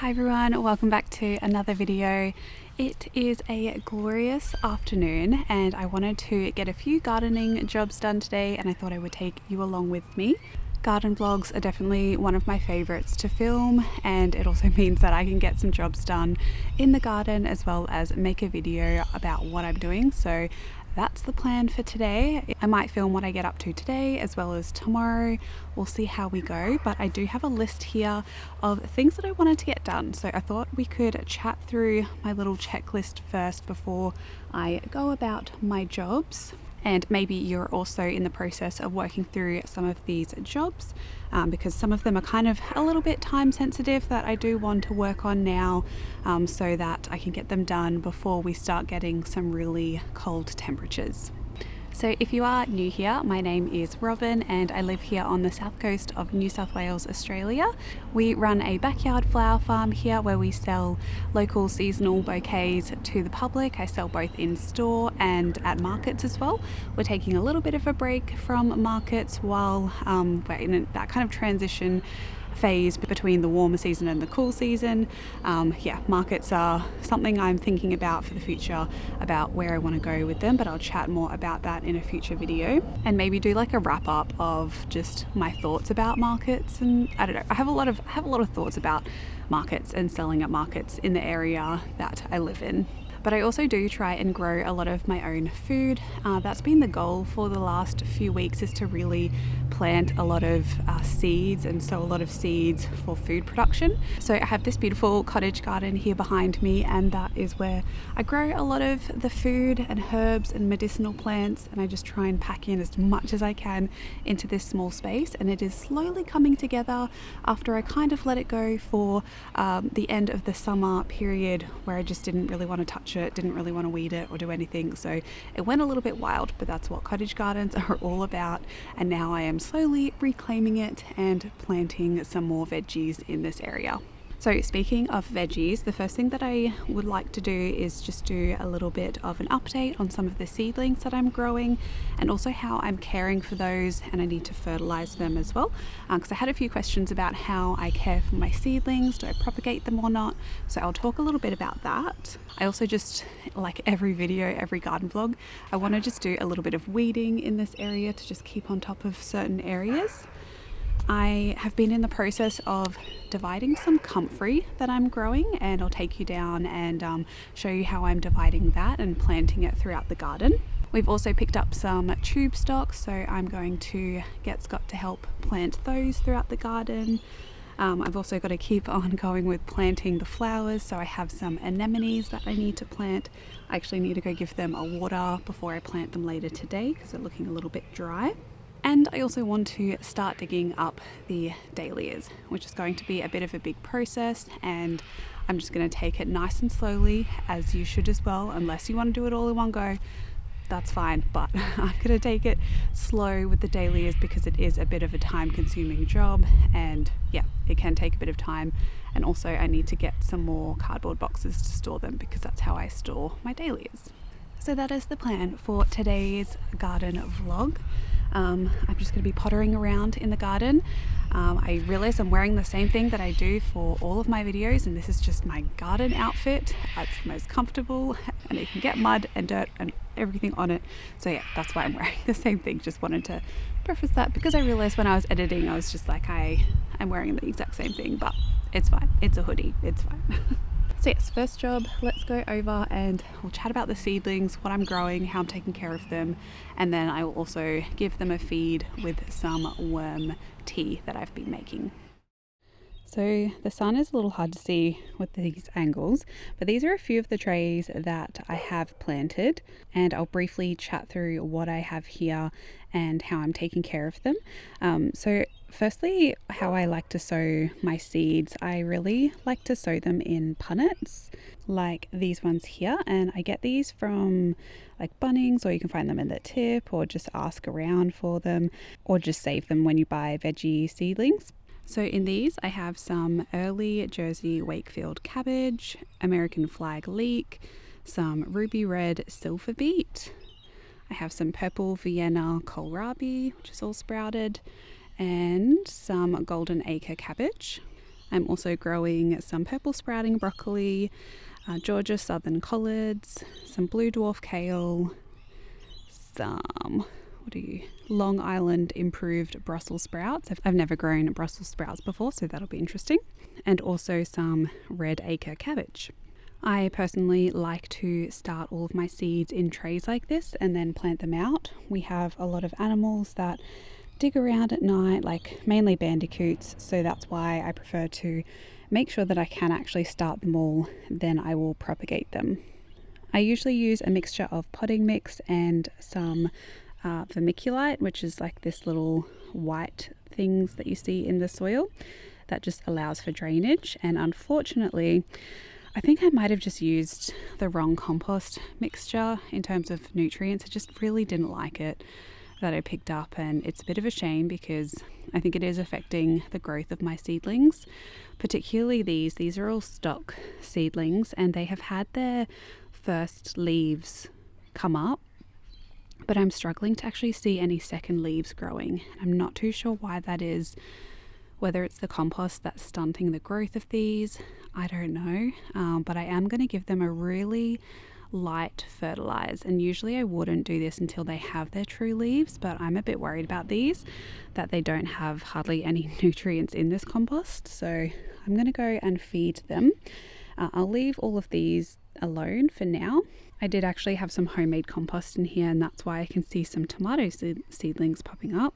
Hi everyone, welcome back to another video. It is a glorious afternoon and I wanted to get a few gardening jobs done today, and I thought I would take you along with me. Garden vlogs are definitely one of my favorites to film, and it also means that I can get some jobs done in the garden as well as make a video about what I'm doing. So that's the plan for today. I might film what I get up to today as well as tomorrow. We'll see how we go, but I do have a list here of things that I wanted to get done. So I thought we could chat through my little checklist first before I go about my jobs. And maybe you're also in the process of working through some of these jobs because some of them are kind of a little bit time sensitive that I do want to work on now so that I can get them done before we start getting some really cold temperatures. So if you are new here, my name is Robyn and I live here on the south coast of New South Wales, Australia. We run a backyard flower farm here where we sell local seasonal bouquets to the public. I sell both in store and at markets as well. We're taking a little bit of a break from markets while we're in that kind of transition phase between the warmer season and the cool season. Markets are something I'm thinking about for the future, about where I want to go with them, but I'll chat more about that in a future video and maybe do like a wrap up of just my thoughts about markets. And I don't know, I have a lot of thoughts about markets and selling at markets in the area that I live in. But I also do try and grow a lot of my own food. That's been the goal for the last few weeks, is to really plant a lot of seeds and sow a lot of seeds for food production. So I have this beautiful cottage garden here behind me, and that is where I grow a lot of the food and herbs and medicinal plants, and I just try and pack in as much as I can into this small space. And it is slowly coming together after I kind of let it go for the end of the summer period where I just didn't really want to touch it, didn't really want to weed it or do anything. So it went a little bit wild, but that's what cottage gardens are all about. And now I am slowly reclaiming it and planting some more veggies in this area. So speaking of veggies, the first thing that I would like to do is just do a little bit of an update on some of the seedlings that I'm growing and also how I'm caring for those, and I need to fertilize them as well because I had a few questions about how I care for my seedlings. Do I propagate them or not? So I'll talk a little bit about that. I also just, like every video, every garden vlog, I want to just do a little bit of weeding in this area to just keep on top of certain areas. I have been in the process of dividing some comfrey that I'm growing, and I'll take you down and show you how I'm dividing that and planting it throughout the garden. We've also picked up some tube stock, so I'm going to get Scott to help plant those throughout the garden. I've also got to keep on going with planting the flowers, so I have some anemones that I need to plant. I actually need to go give them a water before I plant them later today because they're looking a little bit dry. And I also want to start digging up the dahlias, which is going to be a bit of a big process, and I'm just going to take it nice and slowly, as you should as well. Unless you want to do it all in one go, that's fine, but I'm going to take it slow with the dahlias because it is a bit of a time-consuming job, and yeah, it can take a bit of time. And also I need to get some more cardboard boxes to store them because that's how I store my dahlias. So that is the plan for today's garden vlog. I'm just going to be pottering around in the garden. I realize I'm wearing the same thing that I do for all of my videos, and this is just my garden outfit. It's the most comfortable, and it can get mud and dirt and everything on it. So yeah, that's why I'm wearing the same thing. Just wanted to preface that because I realized when I was editing, I was just like, I'm wearing the exact same thing, but it's fine. It's a hoodie. It's fine. So yes, first job, let's go over and we'll chat about the seedlings, what I'm growing, how I'm taking care of them, and then I will also give them a feed with some worm tea that I've been making. So the sun is a little hard to see with these angles, but these are a few of the trays that I have planted, and I'll briefly chat through what I have here and how I'm taking care of them. So firstly, how I like to sow my seeds. I really like to sow them in punnets like these ones here, and I get these from like Bunnings, or you can find them in the tip, or just ask around for them, or just save them when you buy veggie seedlings. So in these I have some early Jersey Wakefield cabbage, American flag leek, some ruby red silver beet. I have some purple Vienna kohlrabi, which is all sprouted, and some golden acre cabbage. I'm also growing some purple sprouting broccoli, Georgia southern collards, some blue dwarf kale, some Long Island improved Brussels sprouts. I've never grown Brussels sprouts before, so that'll be interesting. And also some red acre cabbage. I personally like to start all of my seeds in trays like this and then plant them out. We have a lot of animals that dig around at night, like mainly bandicoots, so that's why I prefer to make sure that I can actually start them all, then I will propagate them. I usually use a mixture of potting mix and some vermiculite, which is like this little white things that you see in the soil that just allows for drainage. And unfortunately, I think I might have just used the wrong compost mixture in terms of nutrients. I just really didn't like it that I picked up, and it's a bit of a shame because I think it is affecting the growth of my seedlings, particularly these are all stock seedlings and they have had their first leaves come up, but I'm struggling to actually see any second leaves growing. I'm not too sure why that is, whether it's the compost that's stunting the growth of these, I don't know, but I am going to give them a really light fertilize, and usually I wouldn't do this until they have their true leaves, but I'm a bit worried about these, that they don't have hardly any nutrients in this compost, so I'm going to go and feed them. I'll leave all of these alone for now. I did actually have some homemade compost in here, and that's why I can see some tomato seedlings popping up,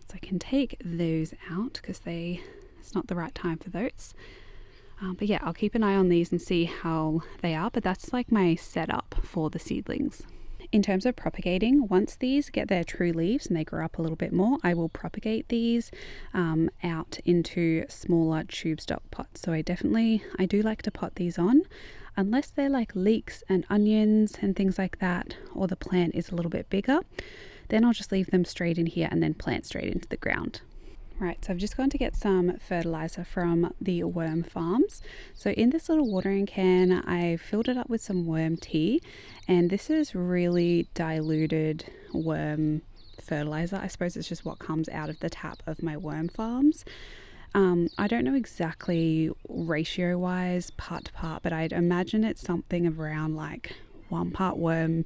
so I can take those out because it's not the right time for those. But yeah, I'll keep an eye on these and see how they are, but that's like my setup for the seedlings. In terms of propagating, once these get their true leaves and they grow up a little bit more, I will propagate these out into smaller tube stock pots. So I do like to pot these on, unless they're like leeks and onions and things like that, or the plant is a little bit bigger, then I'll just leave them straight in here and then plant straight into the ground. Right, so I've just gone to get some fertilizer from the worm farms. So in this little watering can, I filled it up with some worm tea, and this is really diluted worm fertilizer. I suppose it's just what comes out of the tap of my worm farms. I don't know exactly ratio wise, part to part, but I'd imagine it's something around like 1 part worm,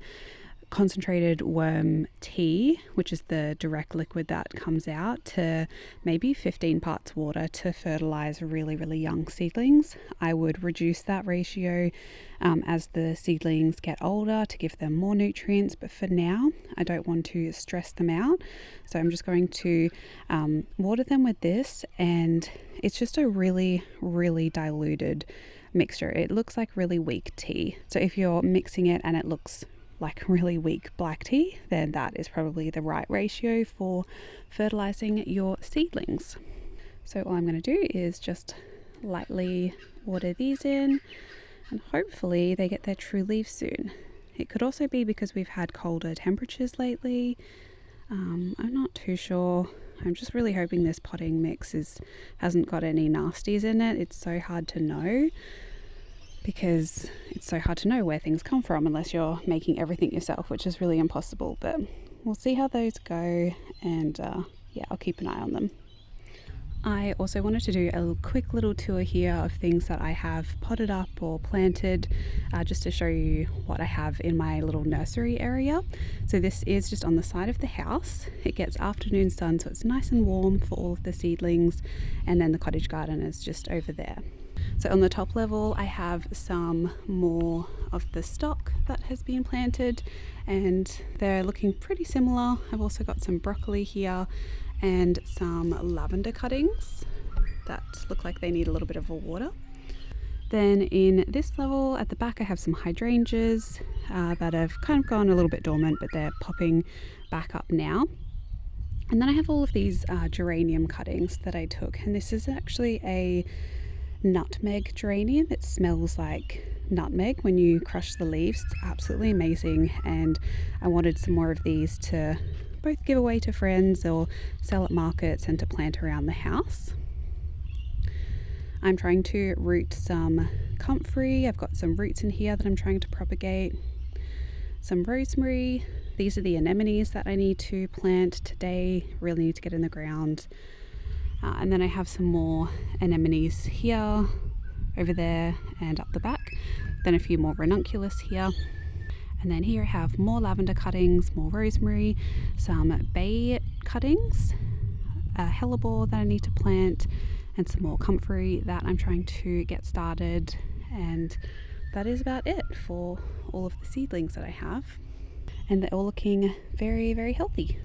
concentrated worm tea, which is the direct liquid that comes out, to maybe 15 parts water to fertilize really, really young seedlings. I would reduce that ratio as the seedlings get older to give them more nutrients, but for now I don't want to stress them out, so I'm just going to water them with this, and it's just a really, really diluted mixture. It looks like really weak tea, so if you're mixing it and it looks like really weak black tea, then that is probably the right ratio for fertilizing your seedlings. So all I'm going to do is just lightly water these in, and hopefully they get their true leaves soon. It could also be because we've had colder temperatures lately. I'm not too sure. I'm just really hoping this potting mix hasn't got any nasties in it. It's so hard to know, because it's so hard to know where things come from unless you're making everything yourself, which is really impossible. But we'll see how those go, and yeah, I'll keep an eye on them. I also wanted to do a quick little tour here of things that I have potted up or planted, just to show you what I have in my little nursery area. So this is just on the side of the house. It gets afternoon sun, so it's nice and warm for all of the seedlings, and then the cottage garden is just over there. So on the top level I have some more of the stock that has been planted, and they're looking pretty similar. I've also got some broccoli here and some lavender cuttings that look like they need a little bit of water. Then in this level at the back I have some hydrangeas that have kind of gone a little bit dormant, but they're popping back up now. And then I have all of these geranium cuttings that I took, and this is actually a nutmeg geranium. It smells like nutmeg when you crush the leaves. It's absolutely amazing, and I wanted some more of these to both give away to friends or sell at markets and to plant around the house. I'm trying to root some comfrey. I've got some roots in here that I'm trying to propagate. Some rosemary. These are the anemones that I need to plant today. Really need to get in the ground. And then I have some more anemones here, over there, and up the back. Then a few more ranunculus here. And then here I have more lavender cuttings, more rosemary, some bay cuttings, a hellebore that I need to plant, and some more comfrey that I'm trying to get started. And that is about it for all of the seedlings that I have. And they're all looking very, very healthy.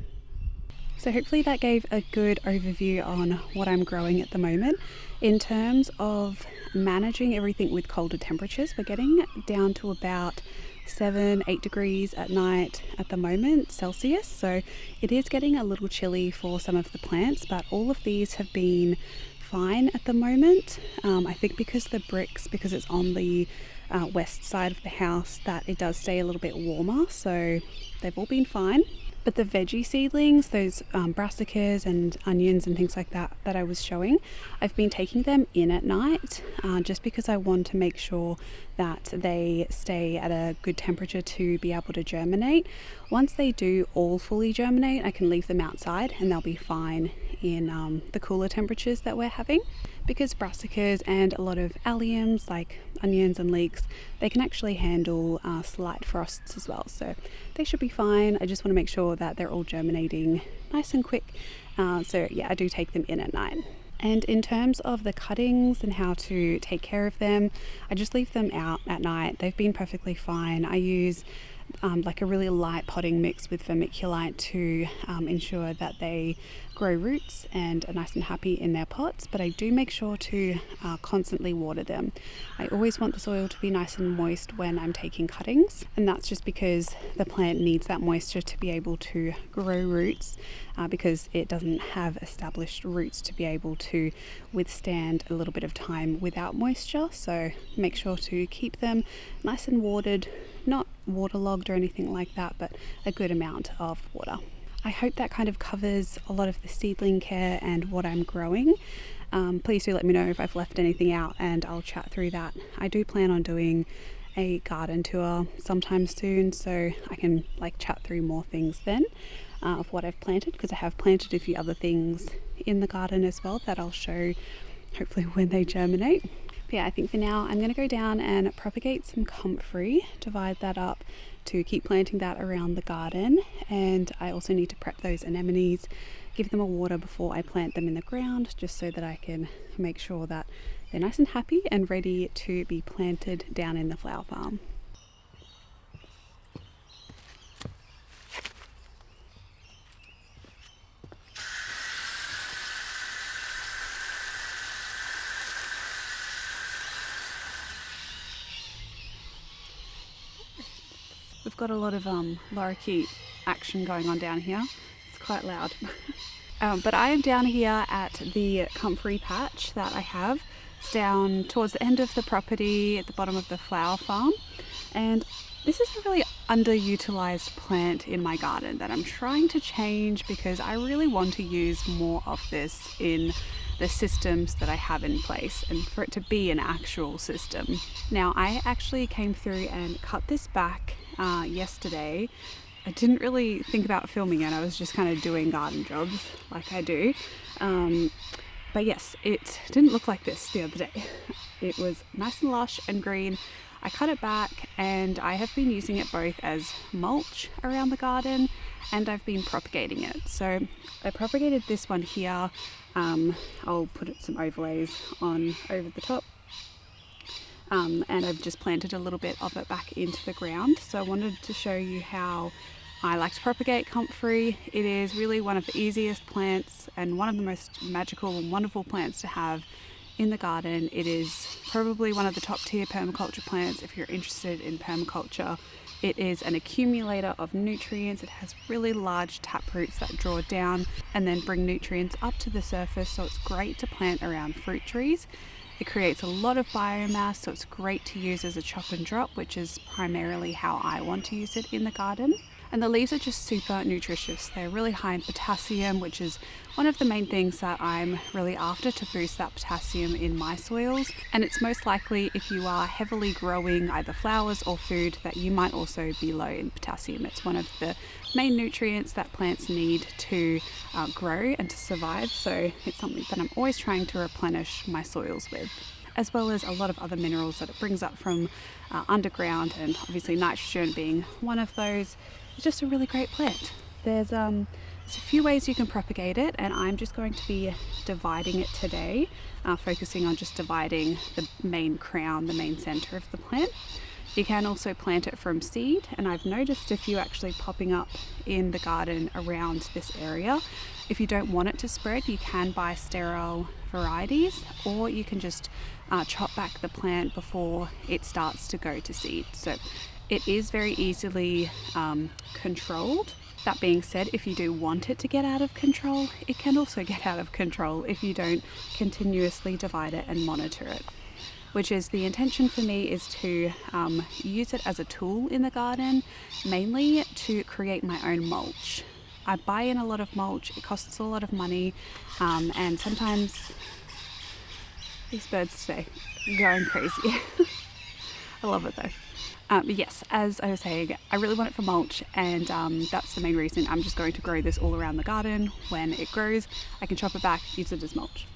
So hopefully that gave a good overview on what I'm growing at the moment. In terms of managing everything with colder temperatures, we're getting down to about 7-8 degrees at night at the moment Celsius, so it is getting a little chilly for some of the plants, but all of these have been fine at the moment. I think because it's on the west side of the house, that it does stay a little bit warmer, so they've all been fine. But the veggie seedlings, those brassicas and onions and things like that I was showing, I've been taking them in at night just because I want to make sure that they stay at a good temperature to be able to germinate. Once they do all fully germinate, I can leave them outside and they'll be fine in the cooler temperatures that we're having. Because brassicas and a lot of alliums like onions and leeks, they can actually handle slight frosts as well, so they should be fine. I just want to make sure that they're all germinating nice and quick, so yeah, I do take them in at night. And in terms of the cuttings and how to take care of them, I just leave them out at night. They've been perfectly fine. I use like a really light potting mix with vermiculite to ensure that they grow roots and are nice and happy in their pots, but I do make sure to constantly water them. I always want the soil to be nice and moist when I'm taking cuttings, and that's just because the plant needs that moisture to be able to grow roots, because it doesn't have established roots to be able to withstand a little bit of time without moisture. So make sure to keep them nice and watered, not waterlogged or anything like that, but a good amount of water. I hope that kind of covers a lot of the seedling care and what I'm growing. Please do let me know if I've left anything out and I'll chat through that. I do plan on doing a garden tour sometime soon, so I can chat through more things then of what I've planted, because I have planted a few other things in the garden as well that I'll show hopefully when they germinate. But yeah, I think for now I'm going to go down and propagate some comfrey, divide that up to keep planting that around the garden, and I also need to prep those anemones, give them a water before I plant them in the ground, just so that I can make sure that they're nice and happy and ready to be planted down in the flower farm. We've got a lot of lorikeet action going on down here. It's quite loud. But I am down here at the comfrey patch that I have. It's down towards the end of the property at the bottom of the flower farm. And this is a really underutilized plant in my garden that I'm trying to change, because I really want to use more of this in the systems that I have in place and for it to be an actual system. Now, I actually came through and cut this back yesterday. I didn't really think about filming it. I was just kind of doing garden jobs like I do. But yes, it didn't look like this the other day. It was nice and lush and green. I cut it back and I have been using it both as mulch around the garden, and I've been propagating it. So I propagated this one here. I'll put some overlays on over the top. And I've just planted a little bit of it back into the ground. So I wanted to show you how I like to propagate comfrey. It is really one of the easiest plants and one of the most magical and wonderful plants to have in the garden. It is probably one of the top tier permaculture plants if you're interested in permaculture. It is an accumulator of nutrients. It has really large tap roots that draw down and then bring nutrients up to the surface, so it's great to plant around fruit trees. It creates a lot of biomass, so it's great to use as a chop and drop, which is primarily how I want to use it in the garden. And the leaves are just super nutritious. They're really high in potassium, which is one of the main things that I'm really after to boost that potassium in my soils. And it's most likely if you are heavily growing either flowers or food that you might also be low in potassium. It's one of the main nutrients that plants need to grow and to survive. So it's something that I'm always trying to replenish my soils with, as well as a lot of other minerals that it brings up from underground, and obviously nitrogen being one of those. It's just a really great plant. There's a few ways you can propagate it, and I'm just going to be dividing it today, focusing on just dividing the main crown, the main center of the plant. You can also plant it from seed, and I've noticed a few actually popping up in the garden around this area. If you don't want it to spread, you can buy sterile varieties, or you can just chop back the plant before it starts to go to seed. So it is very easily controlled. That being said, if you do want it to get out of control, it can also get out of control if you don't continuously divide it and monitor it. Which is the intention for me, is to use it as a tool in the garden, mainly to create my own mulch. I buy in a lot of mulch, it costs a lot of money, and sometimes these birds today are going crazy. I love it though. But yes, as I was saying, I really want it for mulch, and that's the main reason. I'm just going to grow this all around the garden. When it grows, I can chop it back, use it as mulch.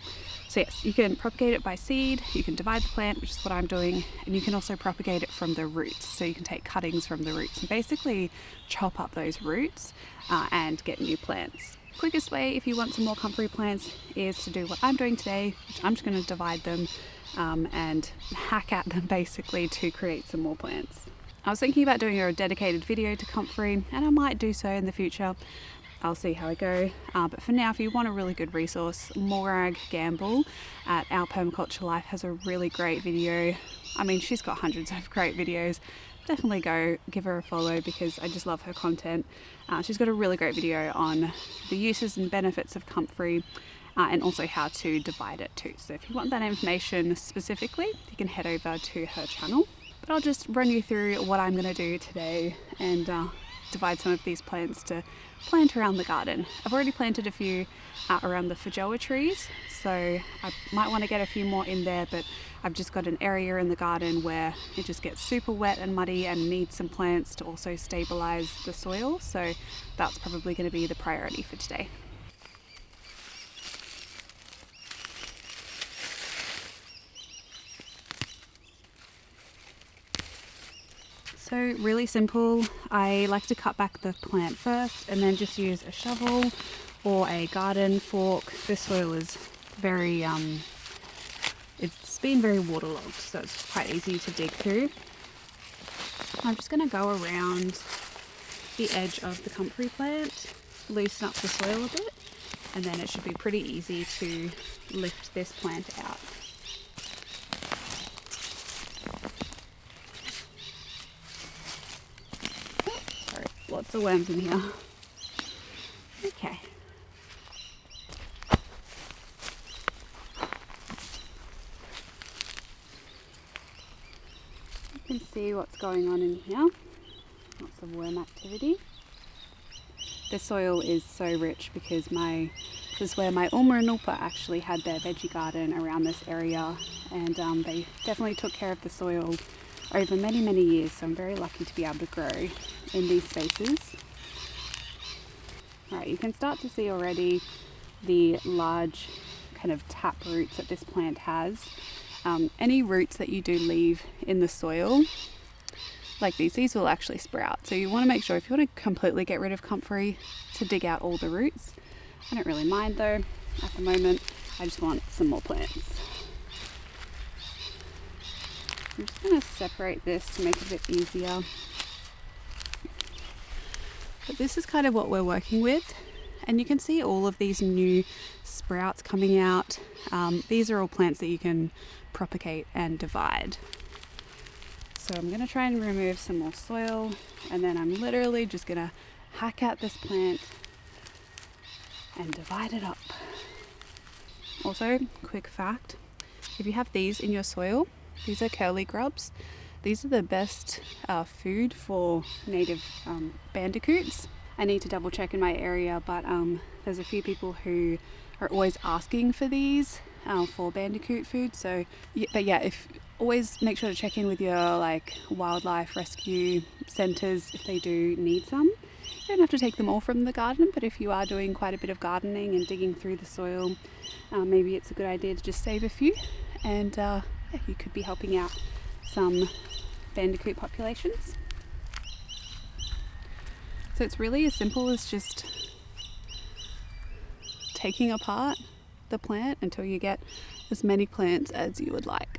So yes, you can propagate it by seed, you can divide the plant, which is what I'm doing, and you can also propagate it from the roots. So you can take cuttings from the roots and basically chop up those roots and get new plants. Quickest way, if you want some more comfrey plants, is to do what I'm doing today, which I'm just going to divide them and hack at them basically to create some more plants. I was thinking about doing a dedicated video to comfrey, and I might do so in the future. I'll see how I go, but for now, if you want a really good resource, Morag Gamble at Our Permaculture Life has a really great video. I mean, she's got hundreds of great videos. Definitely go give her a follow because I just love her content. She's got a really great video on the uses and benefits of comfrey and also how to divide it too. So if you want that information specifically, you can head over to her channel. But I'll just run you through what I'm going to do today and divide some of these plants to plant around the garden. I've already planted a few around the feijoa trees, so I might want to get a few more in there, but I've just got an area in the garden where it just gets super wet and muddy and needs some plants to also stabilize the soil, so that's probably going to be the priority for today. So really simple. I like to cut back the plant first and then just use a shovel or a garden fork. This soil is very, it's been very waterlogged, so it's quite easy to dig through. I'm just going to go around the edge of the comfrey plant, loosen up the soil a bit, and then it should be pretty easy to lift this plant out. Lots of worms in here. Okay. You can see what's going on in here. Lots of worm activity. The soil is so rich because this is where my Ulma and Ulpa actually had their veggie garden around this area, and they definitely took care of the soil over many, many years, so I'm very lucky to be able to grow in these spaces. Alright, you can start to see already the large kind of tap roots that this plant has. Any roots that you do leave in the soil, like these will actually sprout. So you want to make sure, if you want to completely get rid of comfrey, to dig out all the roots. I don't really mind though, at the moment. I just want some more plants. I'm just going to separate this to make it a bit easier. But this is kind of what we're working with, and you can see all of these new sprouts coming out. These are all plants that you can propagate and divide. So I'm going to try and remove some more soil, and then I'm literally just going to hack out this plant and divide it up. Also, quick fact, if you have these in your soil, these are curly grubs. These are the best food for native bandicoots. I need to double check in my area, but there's a few people who are always asking for these for bandicoot food. So, if always make sure to check in with your like wildlife rescue centres if they do need some. You don't have to take them all from the garden, but if you are doing quite a bit of gardening and digging through the soil, maybe it's a good idea to just save a few, and you could be helping out some bandicoot populations. So it's really as simple as just taking apart the plant until you get as many plants as you would like.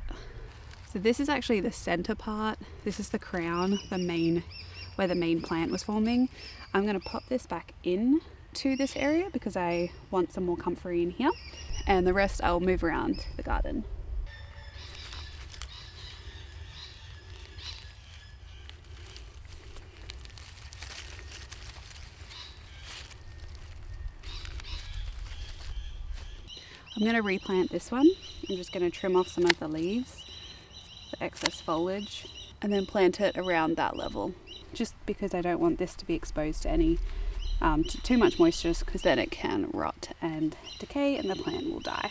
So this is actually the center part. This is the crown, where the main plant was forming. I'm going to pop this back in to this area because I want some more comfrey in here, and the rest I'll move around the garden. I'm going to replant this one. I'm just going to trim off some of the leaves, the excess foliage, and then plant it around that level, just because I don't want this to be exposed to any too much moisture, because then it can rot and decay and the plant will die.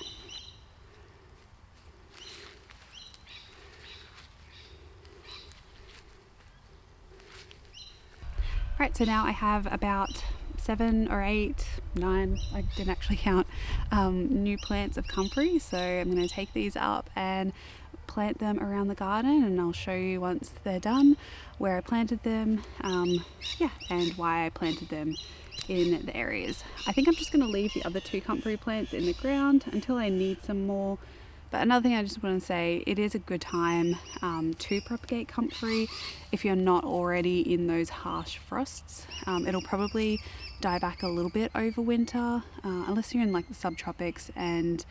Right, so now I have about 7 or 8, 9, I didn't actually count, new plants of comfrey. So I'm going to take these up and plant them around the garden, and I'll show you once they're done where I planted them, and why I planted them in the areas. I think I'm just going to leave the other 2 comfrey plants in the ground until I need some more. But another thing I just want to say, it is a good time to propagate comfrey if you're not already in those harsh frosts. It'll probably die back a little bit over winter, unless you're in like the subtropics, and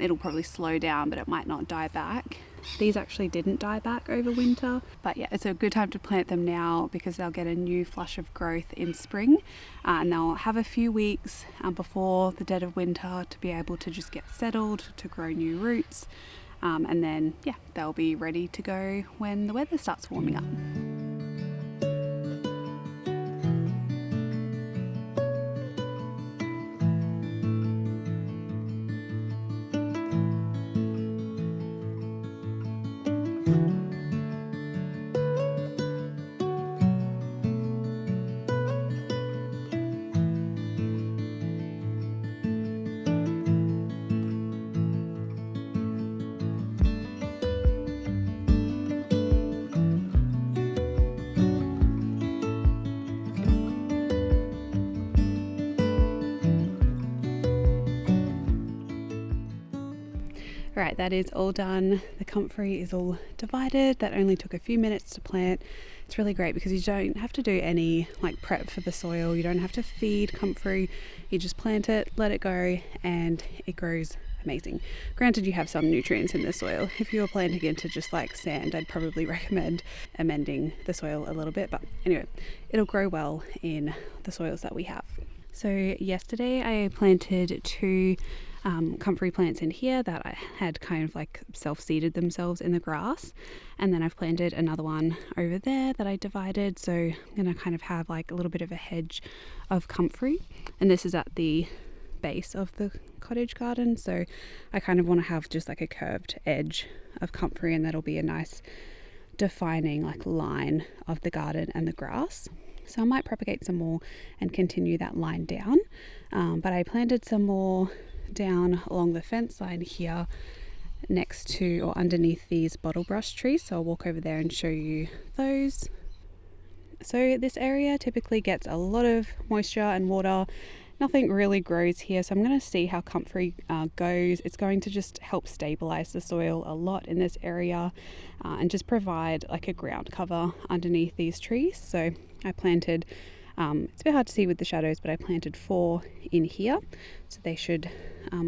it'll probably slow down, but it might not die back. These actually didn't die back over winter, but yeah, it's a good time to plant them now because they'll get a new flush of growth in spring, and they'll have a few weeks before the dead of winter to be able to just get settled, to grow new roots, and then they'll be ready to go when the weather starts warming up. Right, that is all done. The comfrey is all divided. That only took a few minutes to plant. It's really great because you don't have to do any like prep for the soil. You don't have to feed comfrey. You just plant it, let it go, and it grows amazing. Granted, you have some nutrients in the soil. If you were planting into just like sand, I'd probably recommend amending the soil a little bit. But anyway, it'll grow well in the soils that we have. So yesterday I planted 2 comfrey plants in here that I had kind of like self-seeded themselves in the grass, and then I've planted another one over there that I divided, so I'm going to kind of have like a little bit of a hedge of comfrey, and this is at the base of the cottage garden, so I kind of want to have just like a curved edge of comfrey, and that'll be a nice defining like line of the garden and the grass. So I might propagate some more and continue that line down, but I planted some more down along the fence line here next to or underneath these bottle brush trees, so I'll walk over there and show you those. So this area typically gets a lot of moisture and water. Nothing really grows here, so I'm going to see how comfrey goes. It's going to just help stabilize the soil a lot in this area, and just provide like a ground cover underneath these trees. So I planted it's a bit hard to see with the shadows, but I planted 4 in here, so they should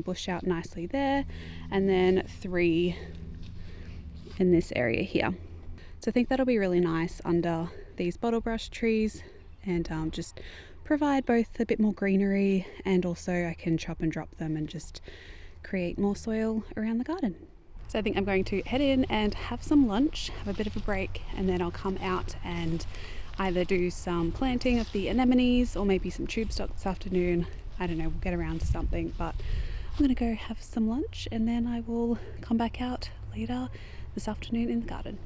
bush out nicely there, and then 3 in this area here. So I think that'll be really nice under these bottle brush trees, and just provide both a bit more greenery, and also I can chop and drop them and just create more soil around the garden. So I think I'm going to head in and have some lunch, have a bit of a break, and then I'll come out and either do some planting of the anemones or maybe some tube stock this afternoon. I don't know, we'll get around to something, but I'm going to go have some lunch and then I will come back out later this afternoon in the garden.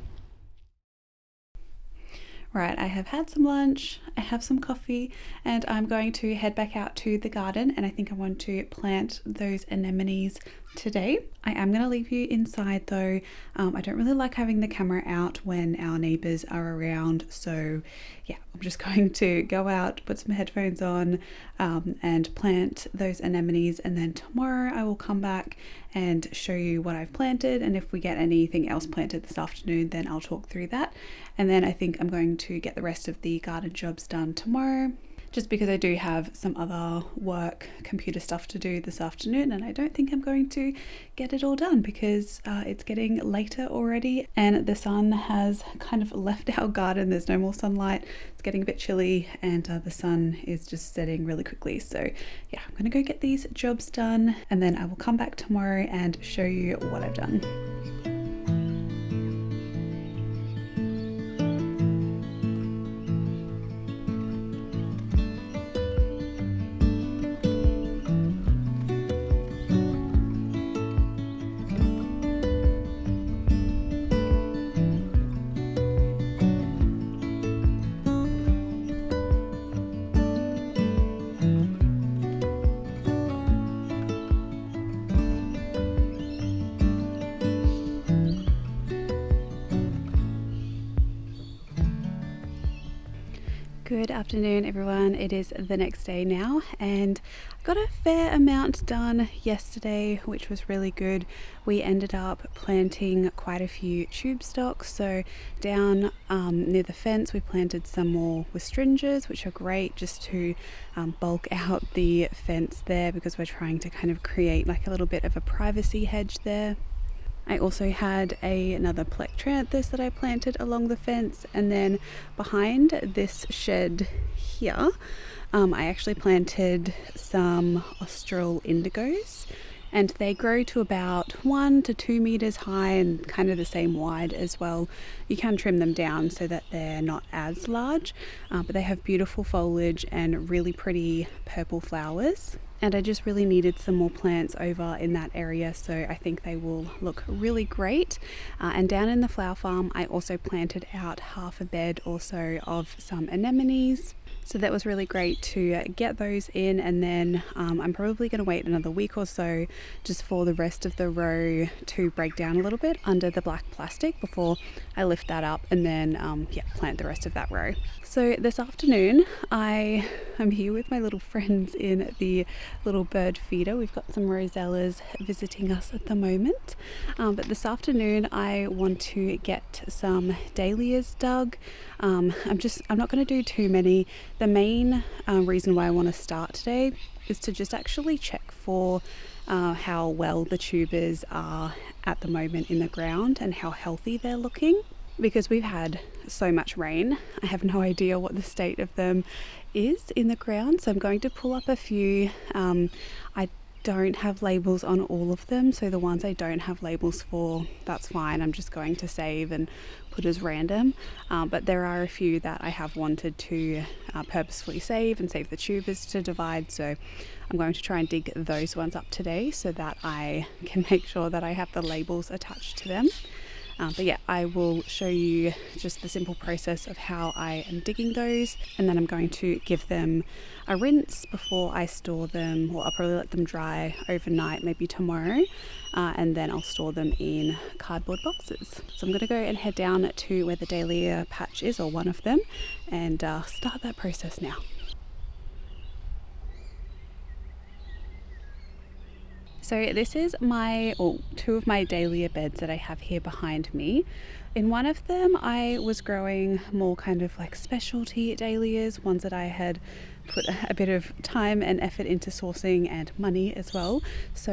Right, I have had some lunch, I have some coffee, and I'm going to head back out to the garden, and I think I want to plant those anemones today. I am going to leave you inside though. I don't really like having the camera out when our neighbours are around, so yeah, I'm just going to go out, put some headphones on, and plant those anemones, and then tomorrow I will come back and show you what I've planted, and if we get anything else planted this afternoon then I'll talk through that. And then I think I'm going to get the rest of the garden jobs done tomorrow, just because I do have some other work, computer stuff to do this afternoon, and I don't think I'm going to get it all done because it's getting later already and the sun has kind of left our garden. There's no more sunlight, it's getting a bit chilly, and the sun is just setting really quickly. So yeah, I'm gonna go get these jobs done and then I will come back tomorrow and show you what I've done. Good afternoon everyone, it is the next day now and I got a fair amount done yesterday, which was really good. We ended up planting quite a few tube stocks, so down near the fence we planted some more wistringers, which are great just to bulk out the fence there because we're trying to kind of create like a little bit of a privacy hedge there. I also had another plectranthus that I planted along the fence, and then behind this shed here I actually planted some austral indigos, and they grow to about 1 to 2 meters high and kind of the same wide as well. You can trim them down so that they're not as large, but they have beautiful foliage and really pretty purple flowers. And I just really needed some more plants over in that area, so I think they will look really great. And down in the flower farm I also planted out half a bed or so of some anemones, so that was really great to get those in. And then I'm probably going to wait another week or so just for the rest of the row to break down a little bit under the black plastic before I lift that up and then plant the rest of that row. So this afternoon I am here with my little friends in the little bird feeder. We've got some rosellas visiting us at the moment, but this afternoon I want to get some dahlias dug. I'm not going to do too many. The main reason why I want to start today is to just actually check for how well the tubers are at the moment in the ground and how healthy they're looking, because we've had so much rain. I have no idea what the state of them is in the ground, so I'm going to pull up a few. I don't have labels on all of them, so the ones I don't have labels for, that's fine. I'm just going to save and put as random, but there are a few that I have wanted to purposefully save and save the tubers to divide, so I'm going to try and dig those ones up today so that I can make sure that I have the labels attached to them. But yeah, I will show you just the simple process of how I am digging those, and then I'm going to give them a rinse before I store them, or I'll probably let them dry overnight, maybe tomorrow, and then I'll store them in cardboard boxes. So I'm going to go and head down to where the dahlia patch is, or one of them, and start that process now. So this is two of my dahlia beds that I have here behind me. In one of them I was growing more kind of like specialty dahlias, ones that I had put a bit of time and effort into sourcing and money as well. So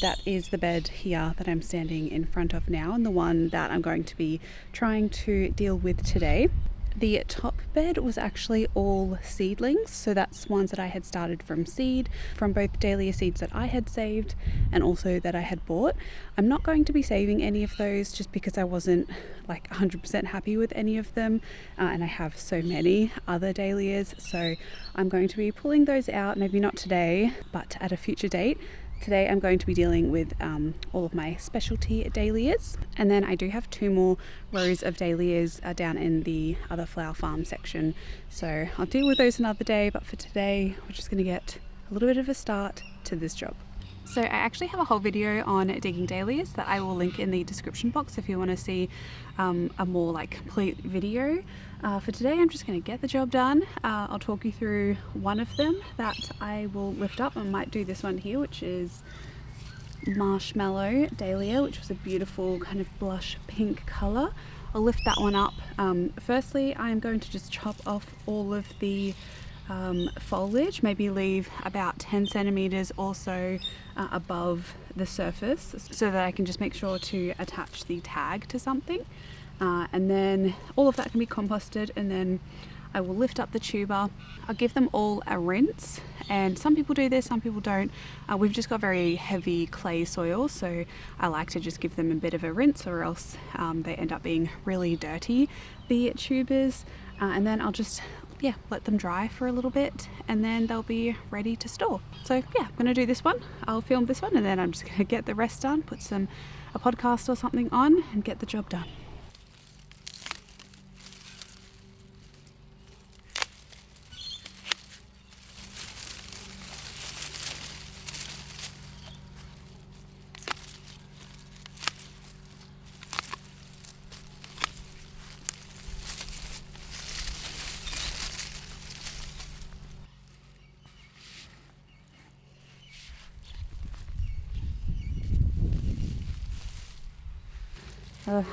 that is the bed here that I'm standing in front of now, and the one that I'm going to be trying to deal with today. The top bed was actually all seedlings, so that's ones that I had started from seed, from both dahlia seeds that I had saved and also that I had bought. I'm not going to be saving any of those just because I wasn't like 100% happy with any of them, and I have so many other dahlias, so I'm going to be pulling those out, maybe not today but at a future date. Today I'm going to be dealing with all of my specialty dahlias, and then I do have 2 more rows of dahlias down in the other flower farm section, so I'll deal with those another day, but for today we're just going to get a little bit of a start to this job. So I actually have a whole video on digging dahlias that I will link in the description box if you want to see a more like complete video. For today I'm just going to get the job done. I'll talk you through one of them that I will lift up. I might do this one here, which is Marshmallow Dahlia, which was a beautiful kind of blush pink colour. I'll lift that one up. Firstly, I'm going to just chop off all of the foliage, maybe leave about 10 centimeters or so above the surface so that I can just make sure to attach the tag to something, and then all of that can be composted, and then I will lift up the tuber. I'll give them all a rinse, and some people do this, some people don't. We've just got very heavy clay soil, so I like to just give them a bit of a rinse, or else they end up being really dirty, the tubers, and then I'll just let them dry for a little bit, and then they'll be ready to store. So yeah, I'm gonna do this one, I'll film this one, and then I'm just gonna get the rest done, put a podcast or something on and get the job done. I'm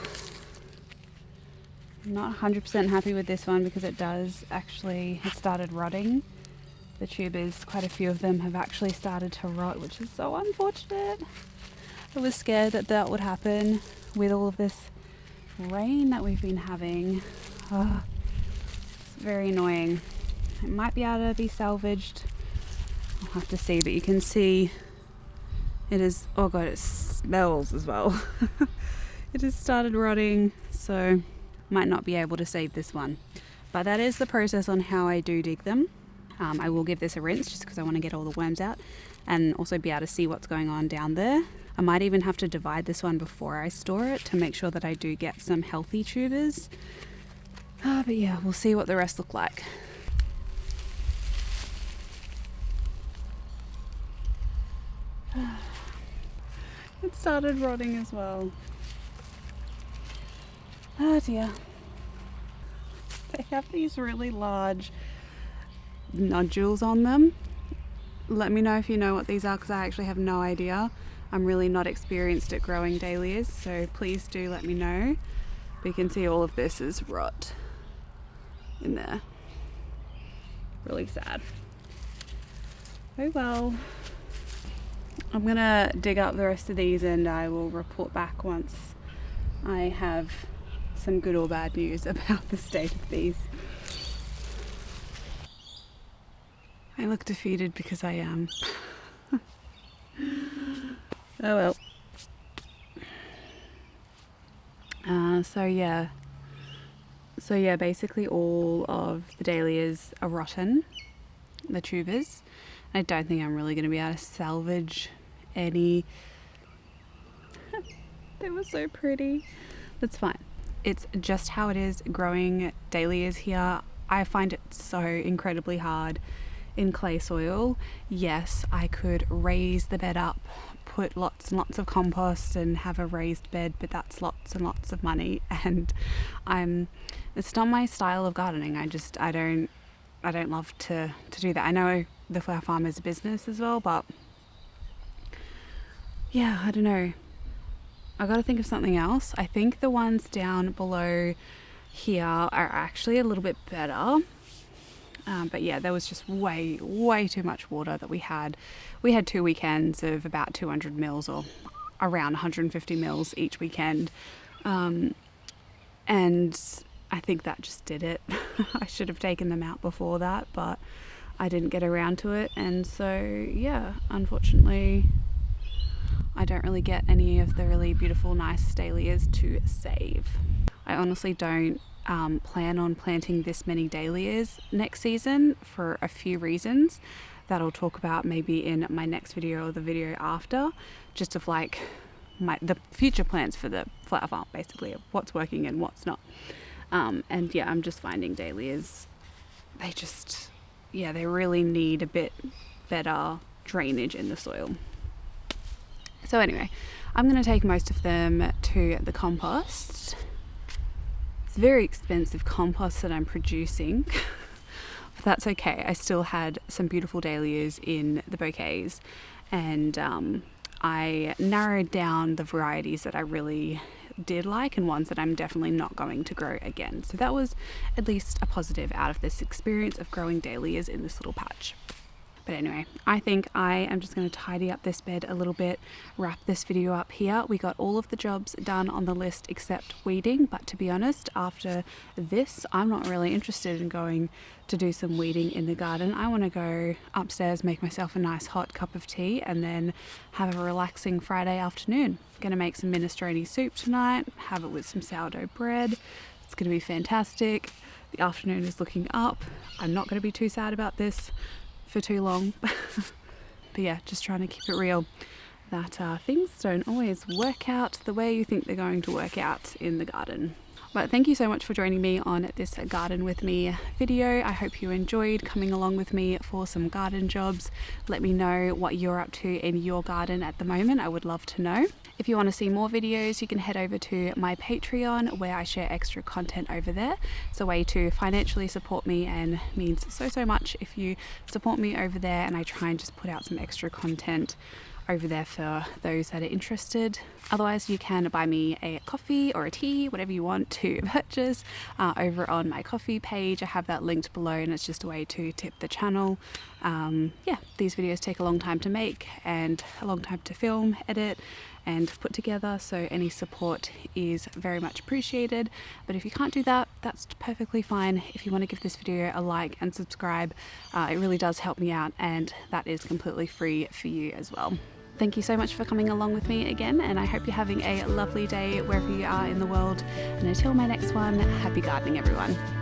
not 100% happy with this one because it started rotting. The tubers, quite a few of them have actually started to rot, which is so unfortunate. I was scared that that would happen with all of this rain that we've been having. It's very annoying. It might be able to be salvaged. I'll have to see, but you can see it is, oh god, it smells as well. It has started rotting, so might not be able to save this one. But that is the process on how I do dig them. I will give this a rinse just because I want to get all the worms out and also be able to see what's going on down there. I might even have to divide this one before I store it to make sure that I do get some healthy tubers. But yeah, we'll see what the rest look like. It started rotting as well. Oh dear. They have these really large nodules on them. Let me know if you know what these are, because I actually have no idea. I'm really not experienced at growing dahlias, so please do let me know. But you can see all of this is rot in there. Really sad. Oh well. I'm gonna dig up the rest of these and I will report back once I have some good or bad news about the state of these. I look defeated because I am. Oh well. So yeah, basically all of the dahlias are rotten, the tubers. I don't think I'm really going to be able to salvage any. They were so pretty. That's fine. It's just how it is growing dahlias here. I find it so incredibly hard in clay soil. Yes, I could raise the bed up, put lots and lots of compost and have a raised bed, but that's lots and lots of money, and it's not my style of gardening. I don't love to do that. I know the flower farm is a business as well, but yeah, I don't know. I got to think of something else. I think the ones down below here are actually a little bit better. But yeah, there was just way too much water that we had. We had 2 weekends of about 200 mils or around 150 mils each weekend. And I think that just did it. I should have taken them out before that, but I didn't get around to it, and so yeah, unfortunately I don't really get any of the really beautiful nice dahlias to save. I honestly don't plan on planting this many dahlias next season for a few reasons that I'll talk about maybe in my next video or the video after, just of like the future plans for the flower farm, basically, of what's working and what's not. And yeah, I'm just finding dahlias, they really need a bit better drainage in the soil. So anyway, I'm going to take most of them to the compost. It's very expensive compost that I'm producing, but that's okay. I still had some beautiful dahlias in the bouquets, and I narrowed down the varieties that I really did like and ones that I'm definitely not going to grow again. So that was at least a positive out of this experience of growing dahlias in this little patch. But anyway, I think I am just going to tidy up this bed a little bit, wrap this video up here. We got all of the jobs done on the list except weeding, but to be honest, after this, I'm not really interested in going to do some weeding in the garden. I want to go upstairs, make myself a nice hot cup of tea, and then have a relaxing Friday afternoon. I'm going to make some minestrone soup tonight, have it with some sourdough bread. It's going to be fantastic. The afternoon is looking up. I'm not going to be too sad about this for too long. But yeah, just trying to keep it real that things don't always work out the way you think they're going to work out in the garden. But thank you so much for joining me on this garden with me video. I hope you enjoyed coming along with me for some garden jobs. Let me know what you're up to in your garden at the moment. I would love to know. If you want to see more videos, you can head over to my Patreon, where I share extra content over there. It's a way to financially support me and means so much if you support me over there, and I try and just put out some extra content over there for those that are interested. Otherwise, you can buy me a coffee or a tea, whatever you want to purchase, over on my coffee page. I have that linked below, and it's just a way to tip the channel. Yeah, these videos take a long time to make and a long time to film, edit, and put together, so any support is very much appreciated. But if you can't do that, that's perfectly fine. If you want to give this video a like and subscribe, it really does help me out, and that is completely free for you as well. Thank you so much for coming along with me again, and I hope you're having a lovely day wherever you are in the world. And until my next one, happy gardening, everyone.